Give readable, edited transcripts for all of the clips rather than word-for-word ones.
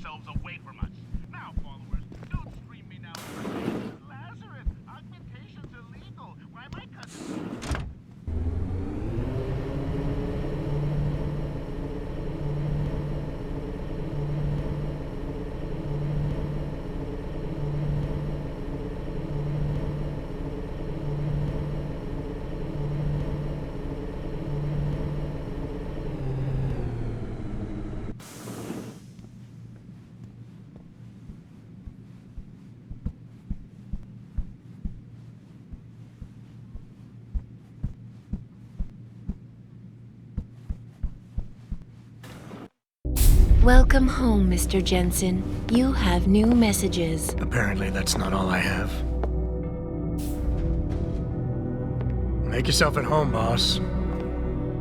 yourselves away from us. Now, followers, don't scream me now. Lazarus, augmentation's illegal. Why my cousin? Welcome home, Mr. Jensen. You have new messages. Apparently that's not all I have. Make yourself at home, boss.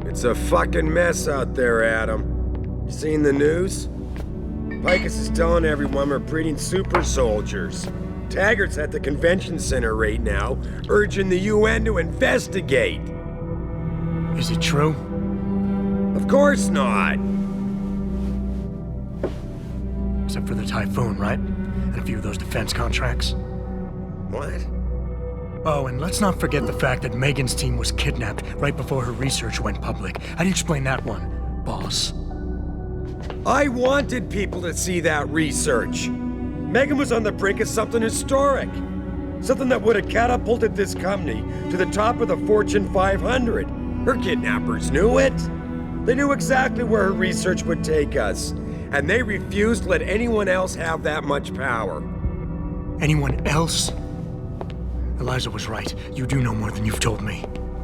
It's a fucking mess out there, Adam. You seen the news? Picus is telling everyone we're breeding super soldiers. Taggart's at the convention center right now, urging the UN to investigate. Is it true? Of course not. Except for the Typhoon, right? And a few of those defense contracts. What? Oh, and let's not forget the fact that Megan's team was kidnapped right before her research went public. How do you explain that one, boss? I wanted people to see that research. Megan was on the brink of something historic. Something that would have catapulted this company to the top of the Fortune 500. Her kidnappers knew it. They knew exactly where her research would take us. And they refused to let anyone else have that much power. Anyone else? Eliza was right. You do know more than you've told me.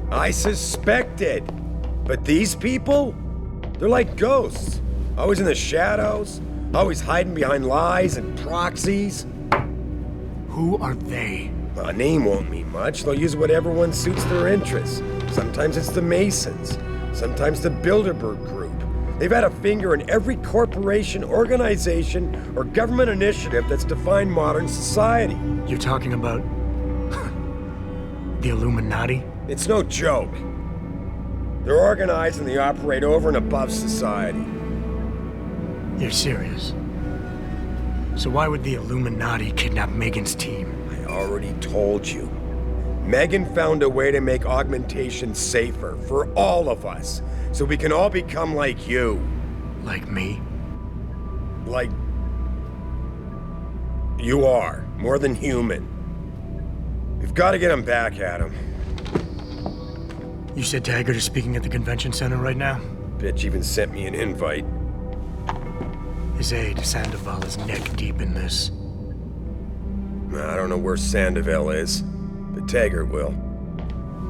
I suspected. But these people? They're like ghosts. Always in the shadows. Always hiding behind lies and proxies. Who are they? Well, a name won't mean much. They'll use whatever one suits their interests. Sometimes it's the Masons. Sometimes the Bilderberg Group. They've had a finger in every corporation, organization, or government initiative that's defined modern society. You're talking about... the Illuminati? It's no joke. They're organized and they operate over and above society. You're serious? So why would the Illuminati kidnap Megan's team? I already told you. Megan found a way to make augmentation safer for all of us, so we can all become like you. Like me? Like... you are. More than human. We've got to get him back, Adam. You said Taggart is speaking at the convention center right now? Bitch even sent me an invite. His aide, Sandoval, is neck deep in this. I don't know where Sandoval is, but Taggart will.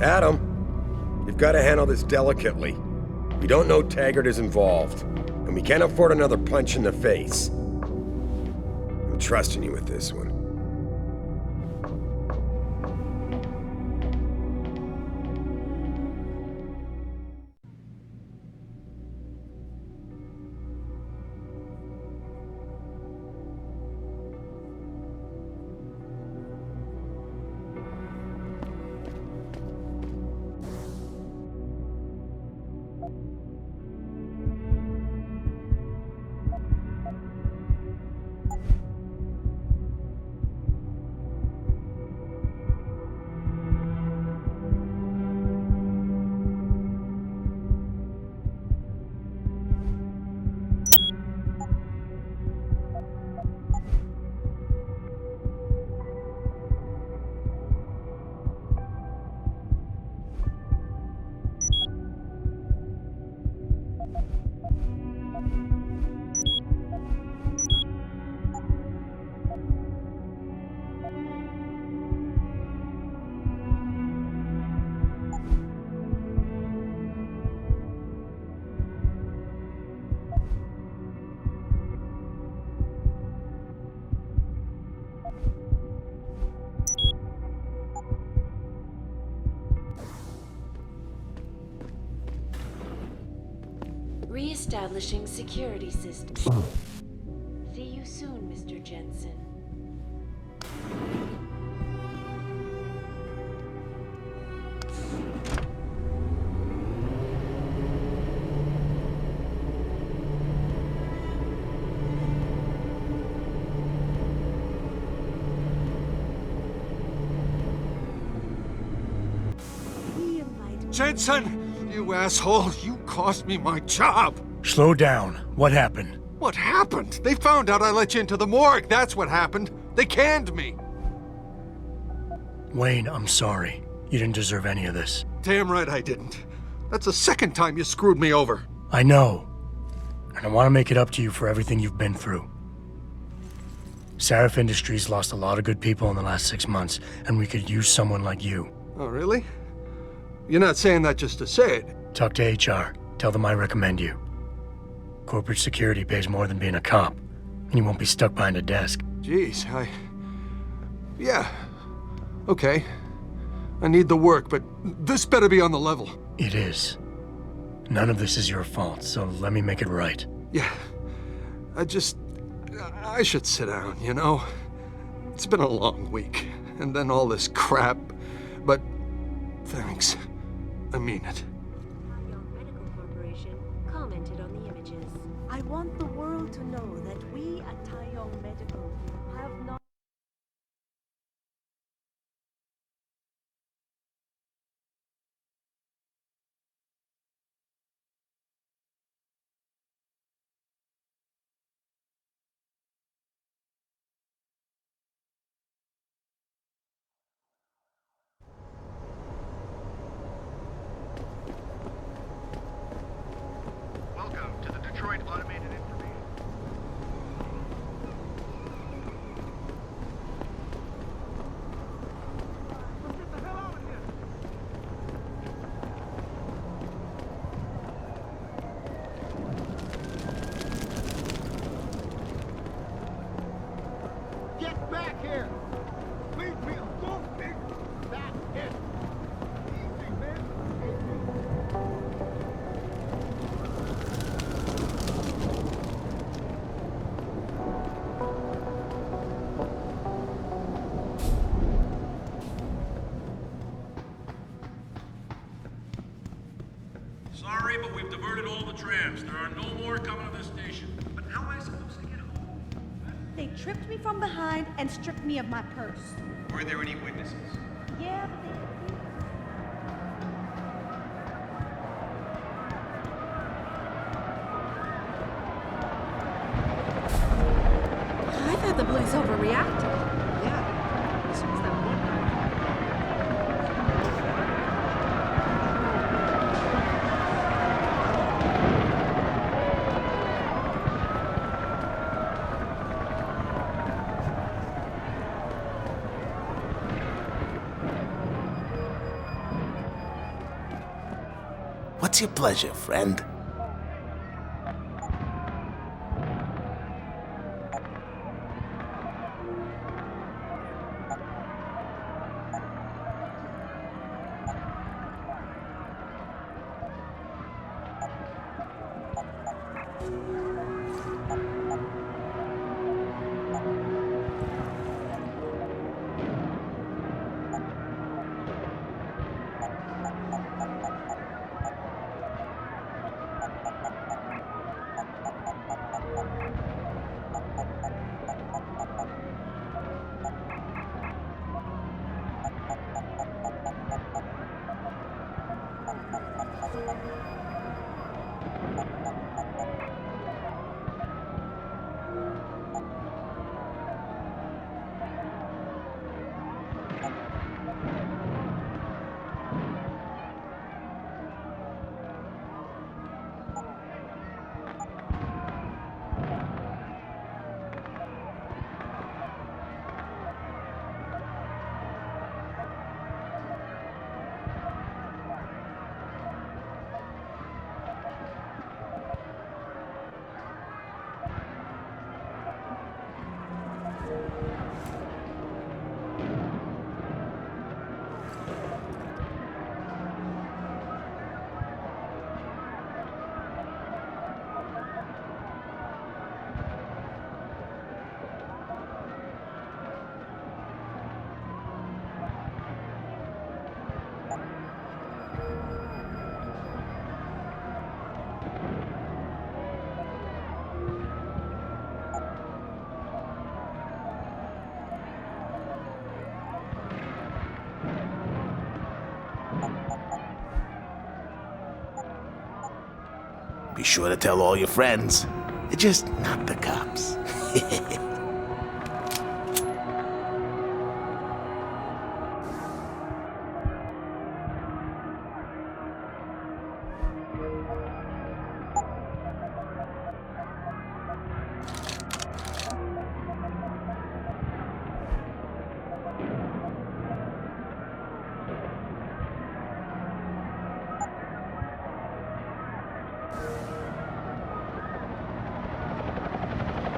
Adam, you've got to handle this delicately. We don't know Taggart is involved, and we can't afford another punch in the face. I'm trusting you with this one. Re-establishing security systems. See you soon, Mr. Jensen. Jensen! You asshole! You cost me my job! Slow down. What happened? What happened? They found out I let you into the morgue. That's what happened. They canned me. Wayne, I'm sorry. You didn't deserve any of this. Damn right I didn't. That's the second time you screwed me over. I know. And I want to make it up to you for everything you've been through. Sarif Industries lost a lot of good people in the last 6 months, and we could use someone like you. Oh, really? You're not saying that just to say it. Talk to HR. Tell them I recommend you. Corporate security pays more than being a cop, and you won't be stuck behind a desk. Jeez, Yeah. Okay. I need the work, but this better be on the level. It is. None of this is your fault, so let me make it right. Yeah. I should sit down, you know? It's been a long week, and then all this crap, but thanks. I mean it. Young Medical Corporation commented on the images. I want the world to know that we at Taeyong Medical have not. Welcome to the Detroit Automated Information. Let's get the hell out of here! Get back here! Leave me alone, big! That's it! Easy, man! Sorry, but we've diverted all the trams. There are no more coming to this station. But how am I supposed to get home? They tripped me from behind and stripped me of my purse. Were there any witnesses? Yeah, but they. I thought the police overreacted. Yeah. This was that one night. What's your pleasure, friend? Be sure to tell all your friends. Just not the cops.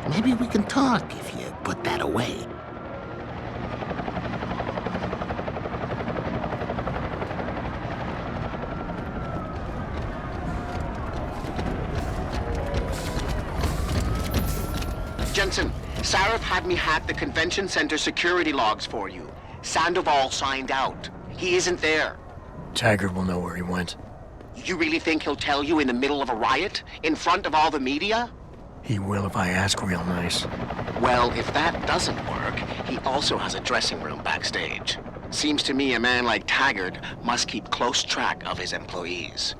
Maybe we can talk if you put that away. Jensen, Sarif had me hack the convention center security logs for you. Sandoval signed out. He isn't there. Taggart will know where he went. You really think he'll tell you in the middle of a riot? In front of all the media? He will if I ask real nice. Well, if that doesn't work, he also has a dressing room backstage. Seems to me a man like Taggart must keep close track of his employees.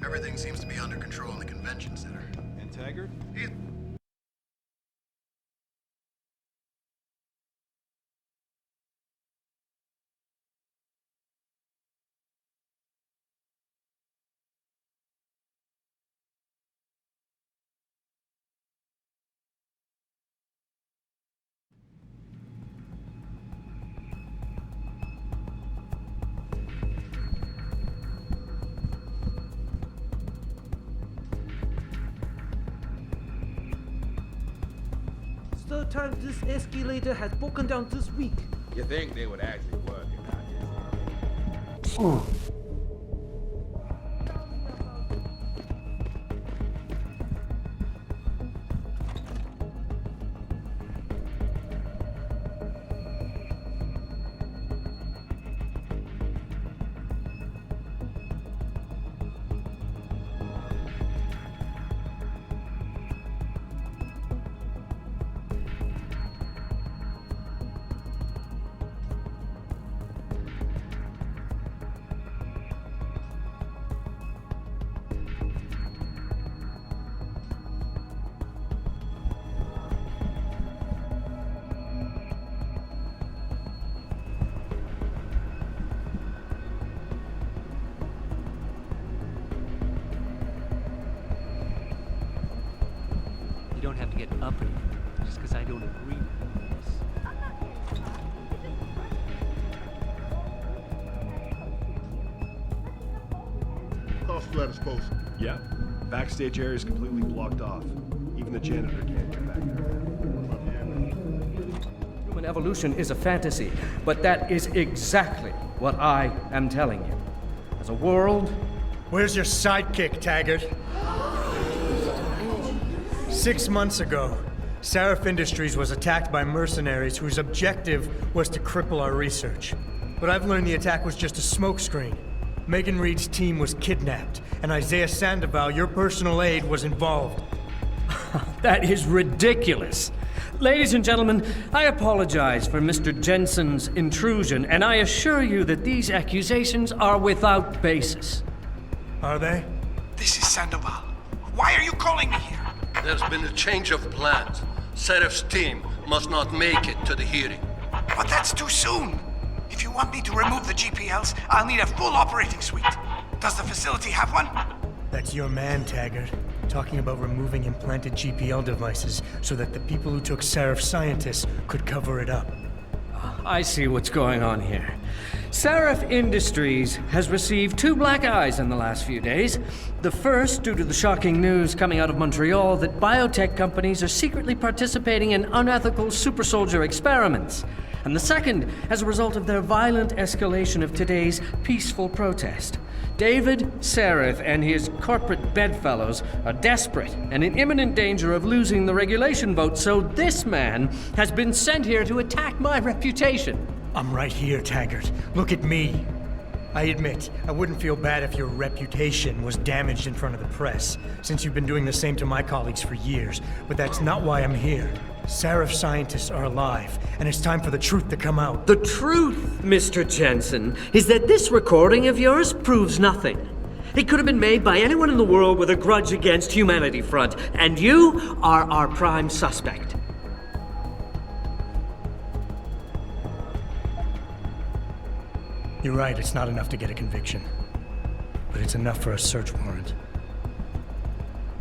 Everything seems to be under control in the convention center. And Taggart? Third time this escalator has broken down this week. You think they would actually work it out? Oh. You don't have to get uppity just because I don't agree with this. Cost flat as posted. Yeah. Backstage area is completely blocked off. Even the janitor can't get back there. Human evolution is a fantasy, but that is exactly what I am telling you. As a world... Where's your sidekick, Taggart? 6 months ago, Sarif Industries was attacked by mercenaries whose objective was to cripple our research. But I've learned the attack was just a smokescreen. Megan Reed's team was kidnapped, and Isaiah Sandoval, your personal aide, was involved. That is ridiculous. Ladies and gentlemen, I apologize for Mr. Jensen's intrusion, and I assure you that these accusations are without basis. Are they? This is Sandoval. Why are you calling me here? There's been a change of plans. Serif's team must not make it to the hearing. But that's too soon. If you want me to remove the GPLs, I'll need a full operating suite. Does the facility have one? That's your man, Taggart. Talking about removing implanted GPL devices so that the people who took Sarif scientists could cover it up. I see what's going on here. Sarif Industries has received 2 black eyes in the last few days. The first, due to the shocking news coming out of Montreal that biotech companies are secretly participating in unethical super soldier experiments. And the second, as a result of their violent escalation of today's peaceful protest. David Sarif and his corporate bedfellows are desperate and in imminent danger of losing the regulation vote, so this man has been sent here to attack my reputation. I'm right here, Taggart. Look at me. I admit, I wouldn't feel bad if your reputation was damaged in front of the press, since you've been doing the same to my colleagues for years, but that's not why I'm here. Seraph scientists are alive, and it's time for the truth to come out. The truth, Mr. Jensen, is that this recording of yours proves nothing. It could have been made by anyone in the world with a grudge against Humanity Front, and you are our prime suspect. You're right, it's not enough to get a conviction. But it's enough for a search warrant.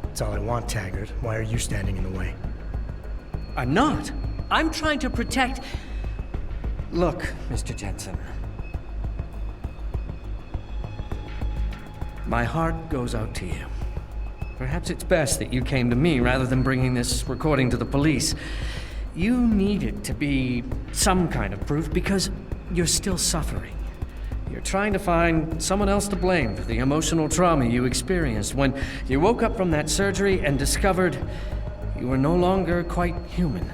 That's all I want, Taggart. Why are you standing in the way? I'm not. I'm trying to protect... Look, Mr. Jensen. My heart goes out to you. Perhaps it's best that you came to me rather than bringing this recording to the police. You need it to be some kind of proof because you're still suffering. You're trying to find someone else to blame for the emotional trauma you experienced when you woke up from that surgery and discovered you were no longer quite human.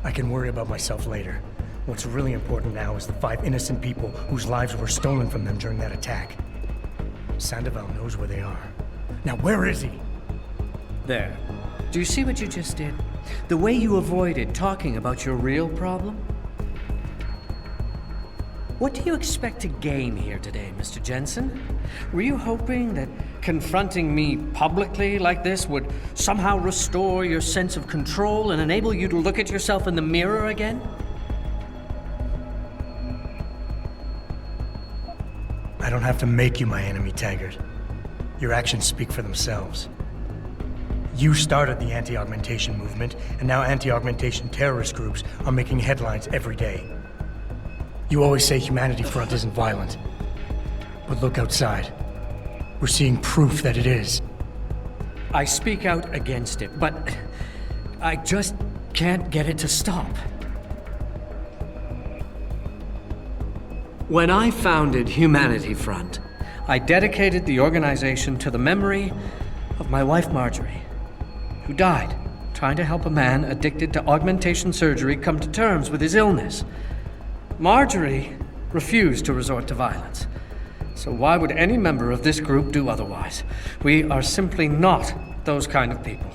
I can worry about myself later. What's really important now is the 5 innocent people whose lives were stolen from them during that attack. Sandoval knows where they are. Now where is he? There. Do you see what you just did? The way you avoided talking about your real problem? What do you expect to gain here today, Mr. Jensen? Were you hoping that confronting me publicly like this would somehow restore your sense of control and enable you to look at yourself in the mirror again? I don't have to make you my enemy, Taggart. Your actions speak for themselves. You started the anti-augmentation movement, and now anti-augmentation terrorist groups are making headlines every day. You always say Humanity Front isn't violent. But look outside. We're seeing proof that it is. I speak out against it, but I just can't get it to stop. When I founded Humanity Front, I dedicated the organization to the memory of my wife Marjorie, who died trying to help a man addicted to augmentation surgery come to terms with his illness. Marjorie refused to resort to violence. So why would any member of this group do otherwise? We are simply not those kind of people.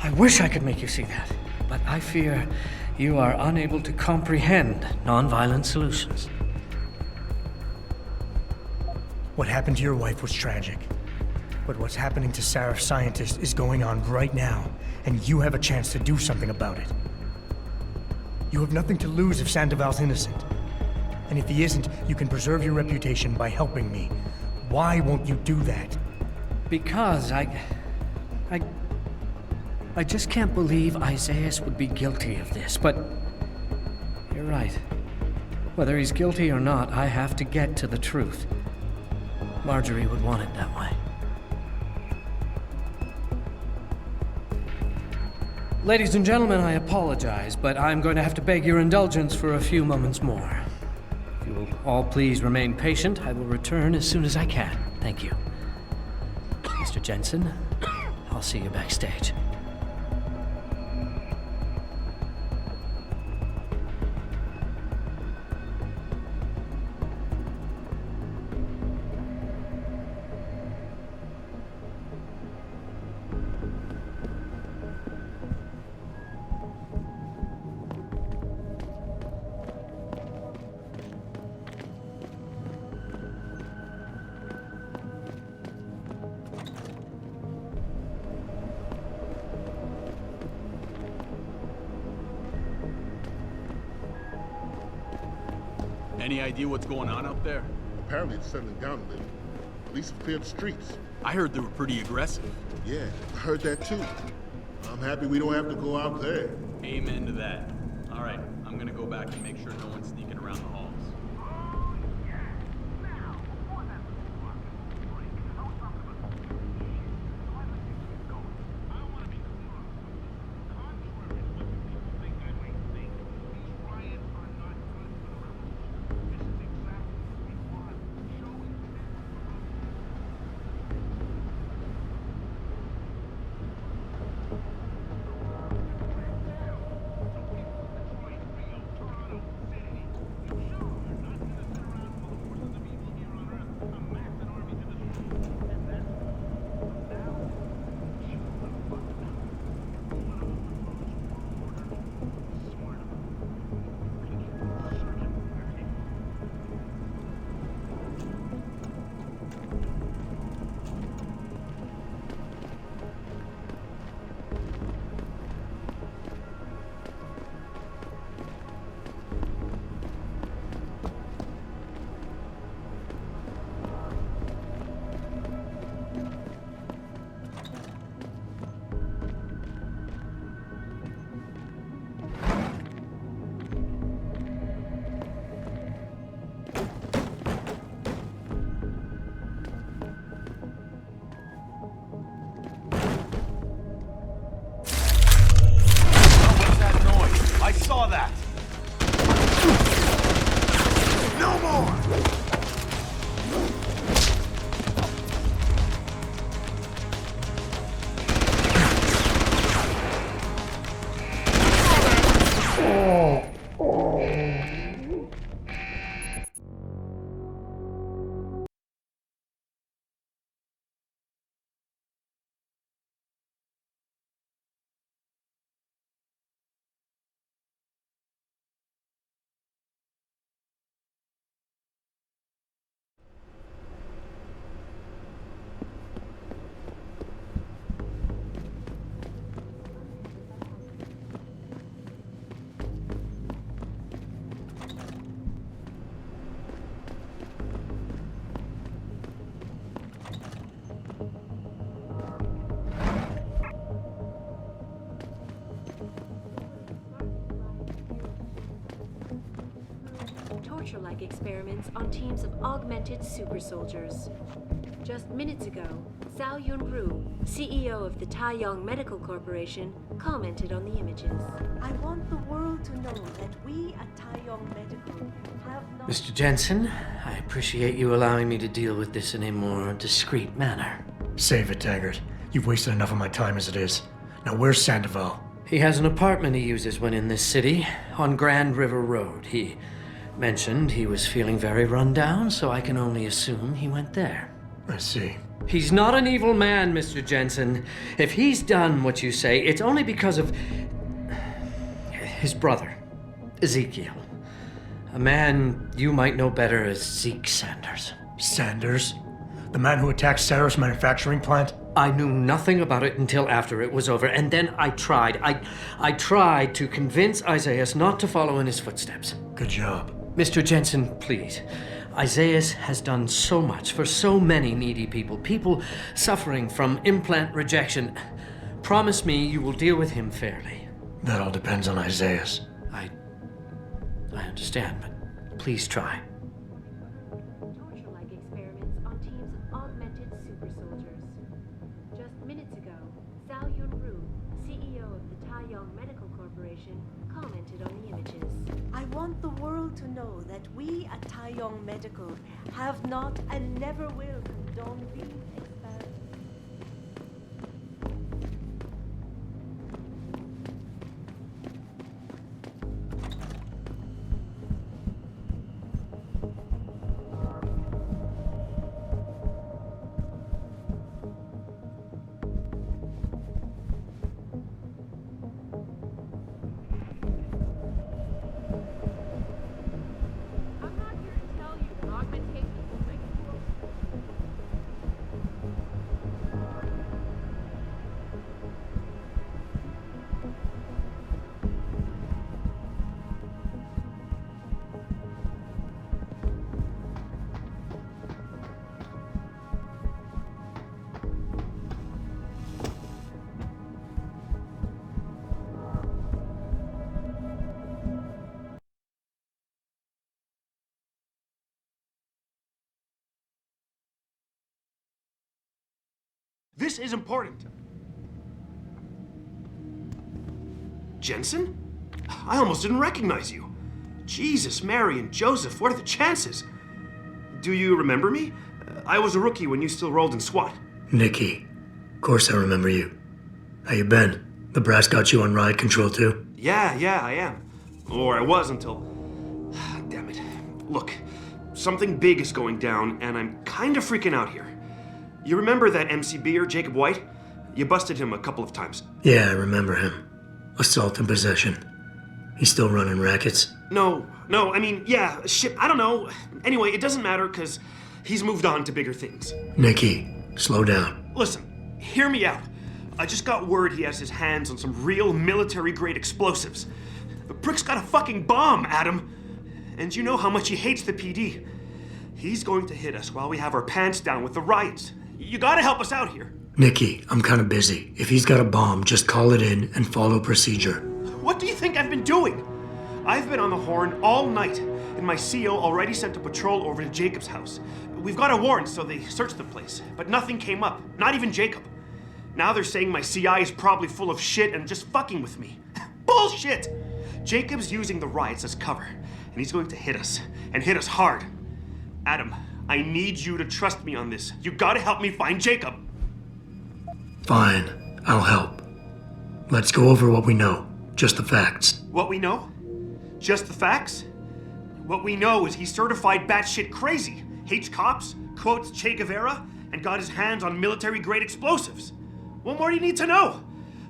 I wish I could make you see that, but I fear you are unable to comprehend nonviolent solutions. What happened to your wife was tragic. But what's happening to Seraph scientists is going on right now, and you have a chance to do something about it. You have nothing to lose if Sandoval's innocent. And if he isn't, you can preserve your reputation by helping me. Why won't you do that? Because I just can't believe Isaias would be guilty of this, but you're right. Whether he's guilty or not, I have to get to the truth. Marjorie would want it that way. Ladies and gentlemen, I apologize, but I'm going to have to beg your indulgence for a few moments more. If you will all please remain patient, I will return as soon as I can. Thank you. Mr. Jensen, I'll see you backstage. Any idea what's going on out there? Apparently it's settling down a little. Police have cleared the streets. I heard they were pretty aggressive. Yeah, I heard that too. I'm happy we don't have to go out there. Amen to that. All right, I'm gonna go back and make sure no one's sneaking around the halls. torture-like experiments on teams of augmented super soldiers. Just minutes ago, Sao Yun-ru, CEO of the Taiyong Medical Corporation, commented on the images. I want the world to know that we at Taiyong Medical have not... Mr. Jensen, I appreciate you allowing me to deal with this in a more discreet manner. Save it, Taggart. You've wasted enough of my time as it is. Now where's Sandoval? He has an apartment he uses when in this city, on Grand River Road. He mentioned he was feeling very run down, so I can only assume he went there. I see. He's not an evil man, Mr. Jensen. If he's done what you say, it's only because of his brother, Ezekiel. A man you might know better as Zeke Sanders. Sanders? The man who attacked Sarah's manufacturing plant? I knew nothing about it until after it was over, and then I tried. I tried to convince Isaias not to follow in his footsteps. Good job. Mr. Jensen, please. Isaias has done so much for so many needy people, people suffering from implant rejection. Promise me you will deal with him fairly. That all depends on Isaias. I understand, but please try. Torture-like experiments on teams of augmented super soldiers. Just minutes ago, Sao Yun-ru, CEO of the Taiyong Medical Corporation, commented on the images. I want the world to know that we at Taiyong Medical have not and never will condone these experiments. This is important. Jensen? I almost didn't recognize you. Jesus, Mary, and Joseph, what are the chances? Do you remember me? I was a rookie when you still rolled in SWAT. Nikki. Of course I remember you. How you been? The brass got you on ride control too? Yeah, I am. Or I was until... Damn it. Look, something big is going down, and I'm kind of freaking out here. You remember that MCBer, Jacob White? You busted him a couple of times. Yeah, I remember him. Assault and possession. He's still running rackets? No, I mean, yeah, shit, I don't know. Anyway, it doesn't matter, because he's moved on to bigger things. Nikki, slow down. Listen, hear me out. I just got word he has his hands on some real military-grade explosives. The prick's got a fucking bomb, Adam. And you know how much he hates the PD. He's going to hit us while we have our pants down with the riots. You gotta help us out here. Nikki, I'm kinda busy. If he's got a bomb, just call it in and follow procedure. What do you think I've been doing? I've been on the horn all night, and my CO already sent a patrol over to Jacob's house. We've got a warrant, so they searched the place, but nothing came up, not even Jacob. Now they're saying my CI is probably full of shit and just fucking with me. Bullshit! Jacob's using the riots as cover, and he's going to hit us, and hit us hard. Adam, I need you to trust me on this. You gotta help me find Jacob. Fine, I'll help. Let's go over what we know. Just the facts. What we know? Just the facts? What we know is he's certified batshit crazy, hates cops, quotes Che Guevara, and got his hands on military-grade explosives. What more do you need to know?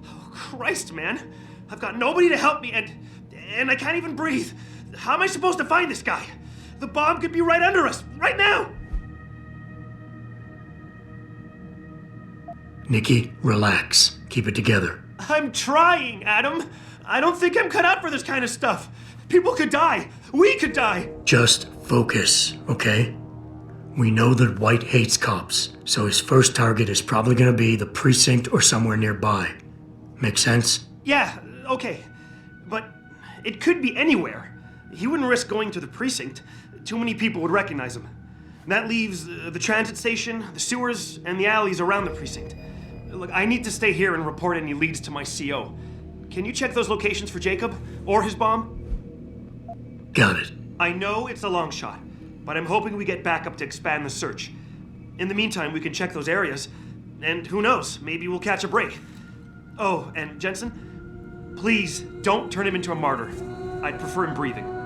Oh, Christ, man. I've got nobody to help me, and I can't even breathe. How am I supposed to find this guy? The bomb could be right under us, right now! Nikki, relax. Keep it together. I'm trying, Adam. I don't think I'm cut out for this kind of stuff. People could die. We could die. Just focus, okay? We know that White hates cops, so his first target is probably gonna be the precinct or somewhere nearby. Make sense? Yeah, okay. But it could be anywhere. He wouldn't risk going to the precinct. too many people would recognize him. And that leaves the transit station, the sewers, and the alleys around the precinct. Look, I need to stay here and report any leads to my CO. Can you check those locations for Jacob or his bomb? Got it. I know it's a long shot, but I'm hoping we get backup to expand the search. In the meantime, we can check those areas, and who knows, maybe we'll catch a break. Oh, and Jensen, please don't turn him into a martyr. I'd prefer him breathing.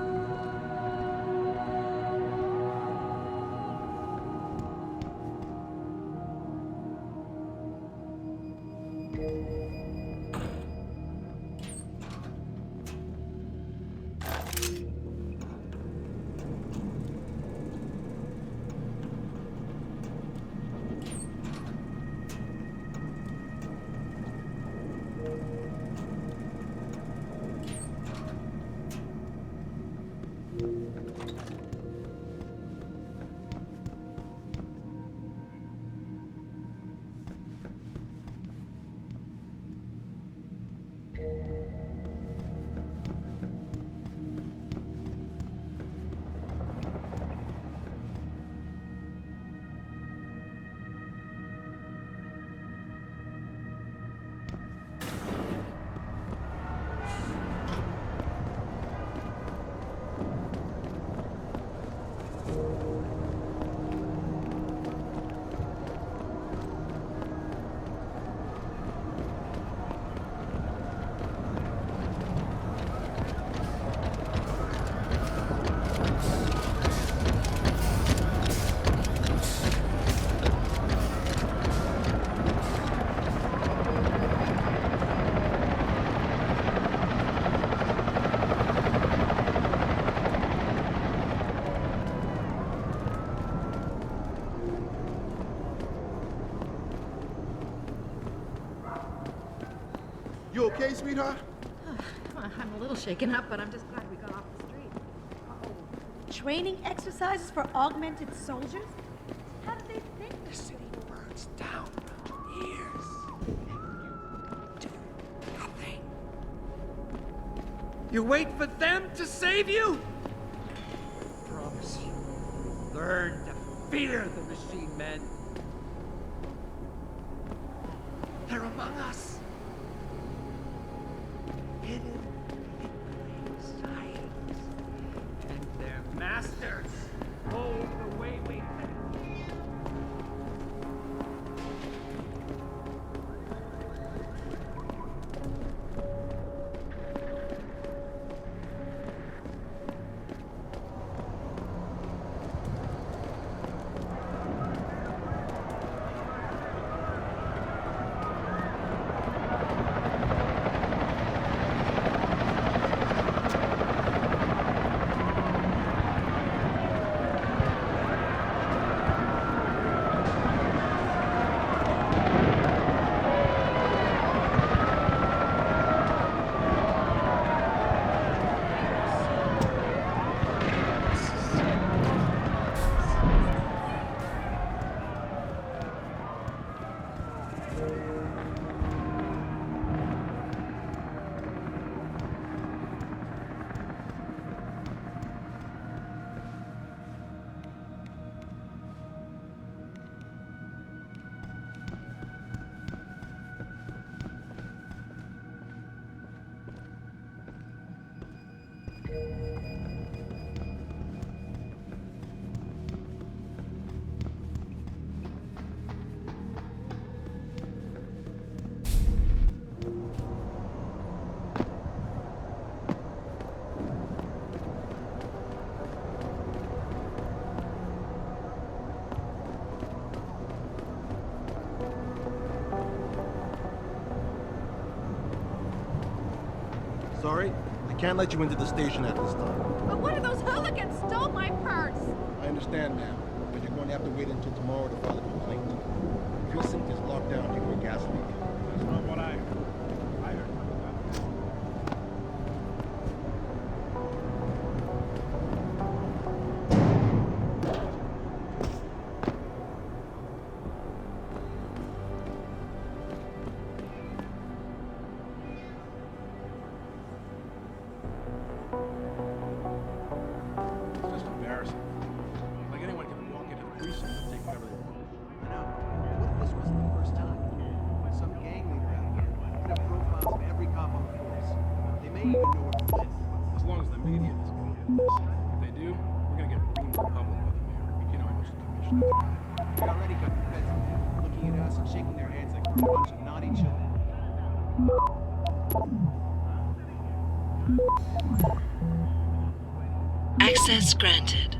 You okay, sweetheart? I'm a little shaken up, but I'm just glad we got off the street. Training exercises for augmented soldiers? How do they think? The city burns down around your ears. You do nothing. You wait for them to save you? I promise you, learn to fear the machine men. They're among us. Hidden in plain sight. And their masters hold the way we think. Sorry, I can't let you into the station at this time. But one of those hooligans stole my purse! I understand, ma'am, but you're going to have to wait until tomorrow to file a complaint. The precinct is locked down due to a gas leak. That's not what I heard. I heard It's just embarrassing. even know where we live. As long as the media doesn't get this. If they do, we're gonna get reamed in public by the mayor. You know how much the commission is. They already got the feds looking at us and shaking their heads like we're a bunch of naughty children. Access granted.